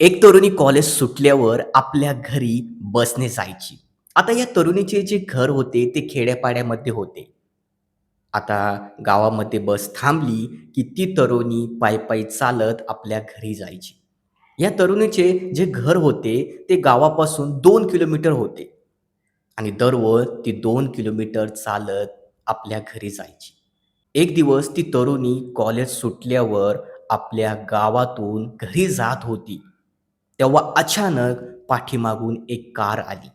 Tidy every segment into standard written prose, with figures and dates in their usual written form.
एक तरुणी कॉलेज सुटल्यावर आपल्या घरी बसने जायची. आता या तरुणीचे जे घर होते ते खेड्यापाड्यामध्ये होते. आता गावामध्ये बस थांबली, की ती तरुणी पायी-पायी चालत आपल्या घरी जायची. या तरुणीचे जे घर होते ते गावापासून 2 किलोमीटर होते आणि दररोज ती 2 किलोमीटर चालत आपल्या घरी जायची. एक दिवस ती तरुणी कॉलेज सुटल्यावर आपल्या गावातून घरी जात होती. तेव्हा अचानक पाठीमागून एक कार आली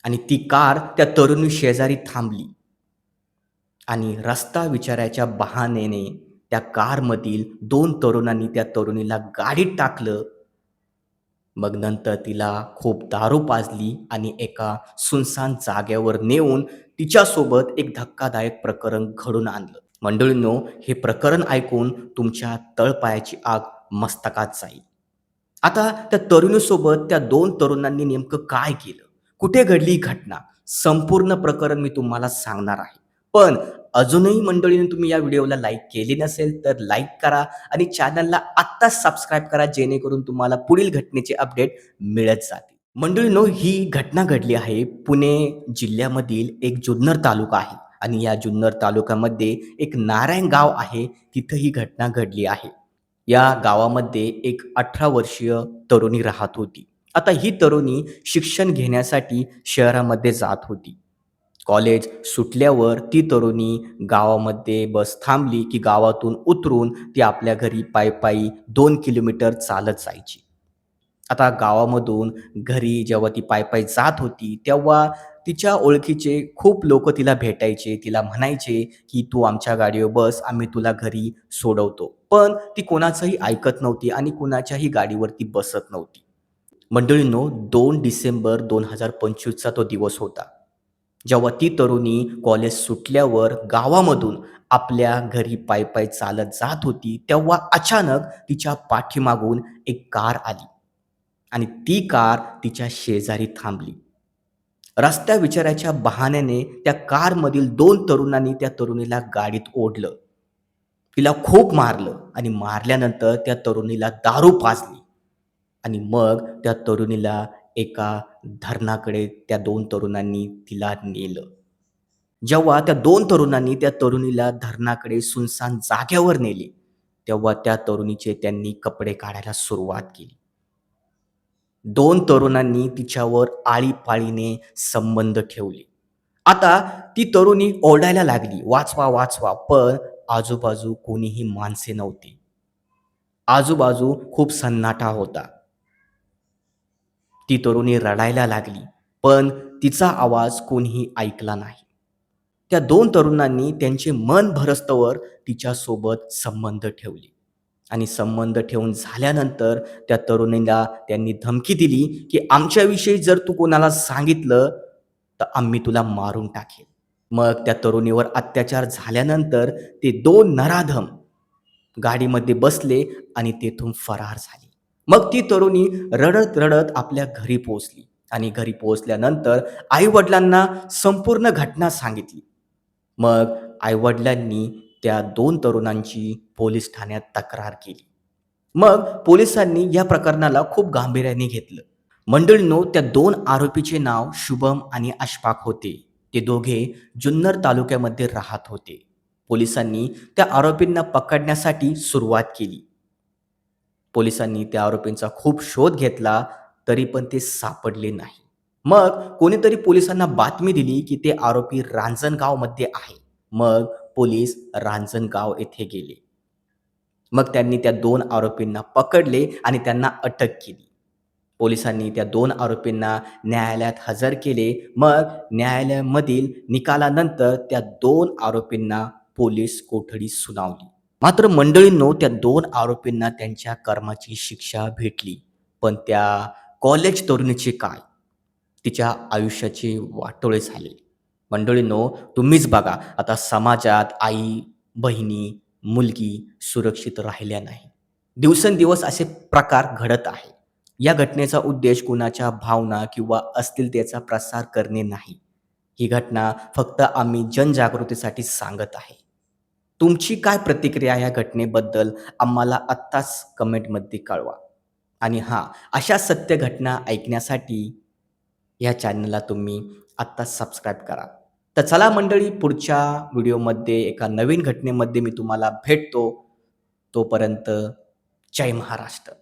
आणि ती कार त्या तरुणी शेजारी थांबली आणि रस्ता विचारायच्या बहाण्याने त्या कारमधील 2 तरुणांनी त्या तरुणीला गाडीत टाकलं. मग नंतर तिला खूप दारू पाजली आणि एका सुनसान जागेवर नेऊन तिच्यासोबत एक धक्कादायक प्रकरण घडून आणलं. मंडळींनो, हे प्रकरण ऐकून तुमच्या तळपायाची आग मस्तकात जाईल. आता त्या तरुणीसोबत त्या 2 तरुणांनी नेमकं काय केलं? कुठे घडली ही घटना? संपूर्ण प्रकरण मी तुम्हाला सांगणार आहे. पण अजूनही मंडळींनो तुम्ही या व्हिडिओला लाईक केली नसेल तर लाईक करा आणि चॅनलला आत्ताच सबस्क्राईब करा जेणेकरून तुम्हाला पुढील घटनेचे अपडेट मिळत जातील. मंडळींनो, ही घटना घडली आहे पुणे जिल्ह्यामधील एक जुन्नर तालुका आहे आणि या जुन्नर तालुक्यामध्ये एक नारायण गाव आहे. तिथं ही घटना घडली आहे. या गावामध्ये एक 18 वर्षीय तरुणी राहत होती. आता ही तरुणी शिक्षण घेण्यासाठी शहरामध्ये जात होती. कॉलेज सुटल्यावर ती तरुणी गावामध्ये बस थांबली, की गावातून उतरून ती आपल्या घरी पायी-पायी 2 किलोमीटर चालत जायची. आता गावामधून घरी जेव्हा ती पायी-पायी जात होती, तेव्हा तिच्या ओळखीचे खूप लोकं तिला भेटायचे. तिला म्हणायचे, की "तू आमच्या गाडीवर बस, आम्ही तुला घरी सोडवतो." पण ती कोणाचंही ऐकत नव्हती आणि कुणाच्याही गाडीवरती बसत नव्हती. मंडळींनो, 2 डिसेंबर 2025 चा तो दिवस होता. जेव्हा ती तरुणी कॉलेज सुटल्यावर गावामधून आपल्या घरी पायी-पायी चालत जात होती, तेव्हा अचानक तिच्या पाठीमागून एक कार आली आणि ती कार तिच्या शेजारी थांबली. रस्ता विचारायच्या बहाण्याने त्या कारमधील 2 तरुणांनी त्या तरुणीला गाडीत ओढलं. तिला खूप मारलं आणि मारल्यानंतर त्या तरुणीला दारू पाजली आणि मग त्या तरुणीला एका धरणाकडे त्या 2 तरुणांनी तिला नेलं. जेव्हा त्या 2 तरुणांनी त्या तरुणीला धरणाकडे सुनसान जागेवर नेले, तेव्हा त्या तरुणीचे त्यांनी कपडे काढायला सुरुवात केली. 2 तरुणांनी तिच्यावर आळीपाळीने संबंध ठेवले. आता ती तरुणी ओरडायला लागली, "वाचवा, वाचवा!" पण आजूबाजू कोणीही माणसे नव्हती. आजूबाजू खूप सन्नाटा होता. ती तरुणी रडायला लागली, पण तिचा आवाज कोणीही ऐकला नाही. त्या 2 तरुणांनी त्यांचे मन भरस्तवर तिच्यासोबत संबंध ठेवले आणि संबंध ठेवून झाल्यानंतर त्या तरुणीला त्यांनी धमकी दिली, की "आमच्याविषयी जर तू कोणाला सांगितलं, तर आम्ही तुला मारून टाकेल." मग त्या तरुणीवर अत्याचार झाल्यानंतर ते 2 नराधम गाडीमध्ये बसले आणि तेथून फरार झाले. मग ती तरुणी रडत-रडत आपल्या घरी पोहोचली आणि घरी पोहोचल्यानंतर आई-वडिलांना संपूर्ण घटना सांगितली. मग आई-वडिलांनी त्या 2 तरुणांची पोलीस ठाण्यात तक्रार केली. मग पोलिसांनी या प्रकरणाला खूप गांभीर्याने घेतलं. मंडळींनो, त्या 2 आरोपीचे नाव शुभम आणि अशफाक होते. ते दोघे जुन्नर तालुक्यामध्ये राहत होते. पोलिसांनी त्या आरोपींना पकडण्यासाठी सुरुवात केली. पोलिसांनी त्या आरोपींचा खूप शोध घेतला, तरी पण ते सापडले नाही. मग कोणीतरी पोलिसांना बातमी दिली, की ते आरोपी रांजणगावमध्ये आहे. मग पोलीस रांजणगाव येथे गेले. मग त्यांनी त्या 2 आरोपींना पकडले आणि त्यांना अटक केली. पोलिसांनी त्या 2 आरोपींना न्यायालयात हजर केले. मग न्यायालयामधील निकालानंतर त्या 2 आरोपींना पोलीस कोठडी सुनावली. मात्र मंडळींनो, त्या 2 आरोपींना त्यांच्या कर्माची शिक्षा भेटली. पण त्या कॉलेज तरुणीचे काय? तिच्या आयुष्याचे वाटोळे झाले. मंडळींनो, तुम्हीच बघा आता समाजात आई, बहिणी, मुलगी सुरक्षित राहिल्या नाही. दिवसेंदिवस असे प्रकार घडत आहे. या घटनेचा उद्देश कुणाच्या भावना किंवा अश्लीलतेचा प्रसार करणे नाही. ही घटना फक्त आम्ही जनजागृतीसाठी सांगत आहे. तुमची काय प्रतिक्रिया या घटनेबद्दल आम्हाला आत्ताच कमेंटमध्ये कळवा. आणि हां, अशा सत्य घटना ऐकण्यासाठी या चॅनलला तुम्ही आत्ताच सबस्क्राईब करा. तर चला मंडळी, पुढच्या व्हिडिओमध्ये एका नवीन घटनेमध्ये मी तुम्हाला भेटतो. तोपर्यंत जय महाराष्ट्र.